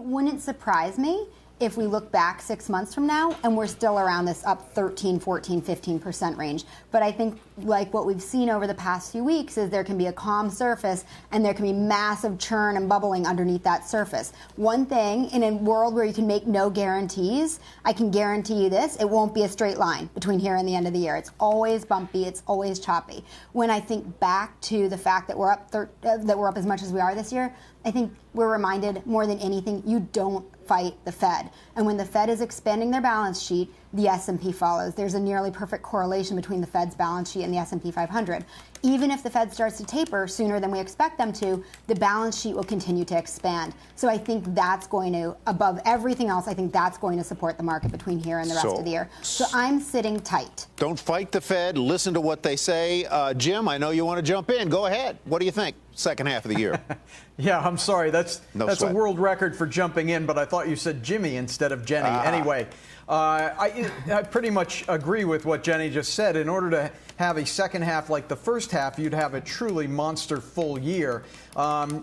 wouldn't surprise me if we look back 6 months from now and we're still around this up 13, 14, 15% range. But I think like what we've seen over the past few weeks is there can be a calm surface and there can be massive churn and bubbling underneath that surface. One thing, in a world where you can make no guarantees, I can guarantee you this, it won't be a straight line between here and the end of the year. It's always bumpy, it's always choppy. When I think back to the fact that we're up as much as we are this year, I think we're reminded more than anything, you don't fight the Fed. And when the Fed is expanding their balance sheet, the S&P follows. There's a nearly perfect correlation between the Fed's balance sheet and the S&P 500. Even if the Fed starts to taper sooner than we expect them to, the balance sheet will continue to expand. So I think that's going to, above everything else, I think that's going to support the market between here and the rest of the year. So I'm sitting tight. Don't fight the Fed. Listen to what they say. Jim, I know you want to jump in. Go ahead. What do you think? Second half of the year. Yeah, I'm sorry. That's a world record for jumping in, but I thought you said Jimmy instead of Jenny. Anyway, I pretty much agree with what Jenny just said. In order to have a second half like the first half, you'd have a truly monster full year.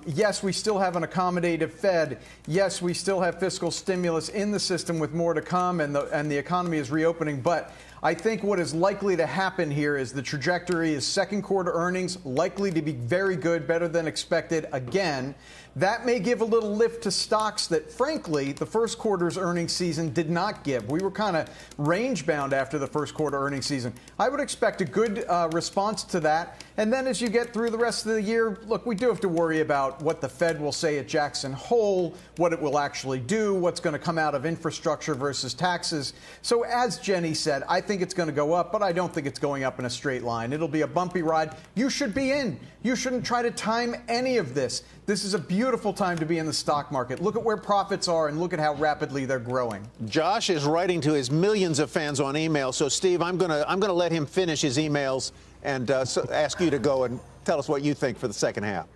Yes, we still have an accommodative Fed. Yes, we still have fiscal stimulus in the system with more to come, and the economy is reopening. But I think what is likely to happen here is the trajectory is second quarter earnings likely to be very good, better than expected again. That may give a little lift to stocks that, frankly, the first quarter's earnings season did not give. We were kind of range-bound after the first quarter earnings season. I would expect a good response to that. And then as you get through the rest of the year, look, we do have to worry about what the Fed will say at Jackson Hole, what it will actually do, what's going to come out of infrastructure versus taxes. So as Jenny said, I think it's going to go up, but I don't think it's going up in a straight line. It'll be a bumpy ride. You should be in. You shouldn't try to time any of this. This is a beautiful time to be in the stock market. Look at where profits are and look at how rapidly they're growing. Josh is writing to his millions of fans on email. So, Steve, I'm gonna let him finish his emails and ask you to go and tell us what you think for the second half.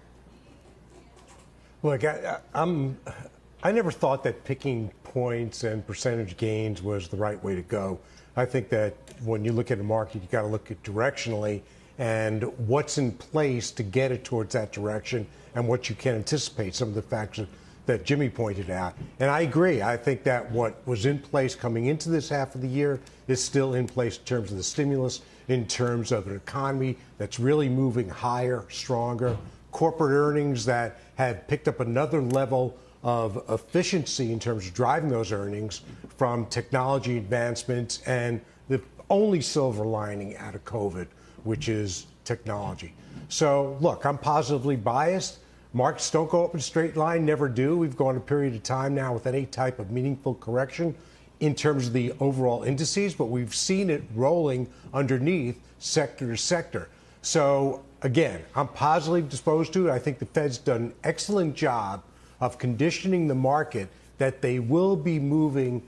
Look, I never thought that picking points and percentage gains was the right way to go. I think that when you look at a market, you got to look at directionally and what's in place to get it towards that direction and what you can anticipate, some of the factors that Jimmy pointed out. And I agree. I think that what was in place coming into this half of the year is still in place in terms of the stimulus, in terms of an economy that's really moving higher, stronger, corporate earnings that have picked up another level of efficiency in terms of driving those earnings from technology advancements and the only silver lining out of COVID, which is technology. So, look, I'm positively biased. Markets don't go up in a straight line, never do. We've gone a period of time now with any type of meaningful correction in terms of the overall indices, but we've seen it rolling underneath sector to sector. So, again, I'm positively disposed to it. I think the Fed's done an excellent job of conditioning the market that they will be moving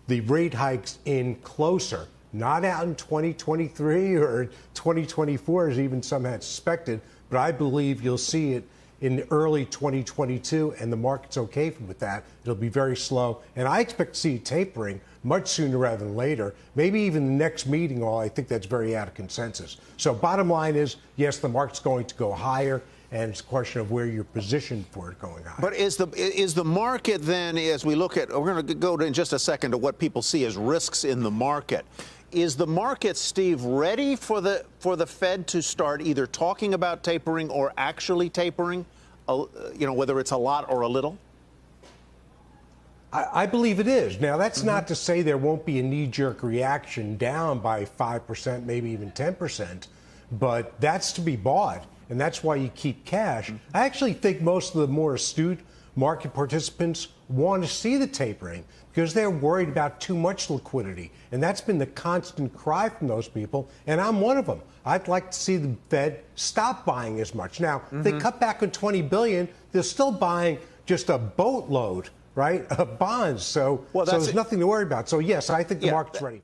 the rate hikes in closer, not out in 2023 or 2024, as even some had suspected, but I believe you'll see it in early 2022, and the market's okay with that. It'll be very slow, and I expect to see it tapering much sooner rather than later, maybe even the next meeting, although I think that's very out of consensus. So bottom line is, yes, the market's going to go higher, and it's a question of where you're positioned for it going higher. But is the market then, as we look at, we're going to go in just a second to what people see as risks in the market. Is the market, Steve, ready for the Fed to start either talking about tapering or actually tapering, whether it's a lot or a little? I believe it is. Now, that's not to say there won't be a knee-jerk reaction down by 5%, maybe even 10%, but that's to be bought, and that's why you keep cash. I actually think most of the more astute market participants want to see the tapering because they're worried about too much liquidity. And that's been the constant cry from those people, and I'm one of them. I'd like to see the Fed stop buying as much. Now, they cut back on $20 billion. They're still buying just a boatload, right, of bonds. So there's nothing to worry about. So, yes, I think the market's ready.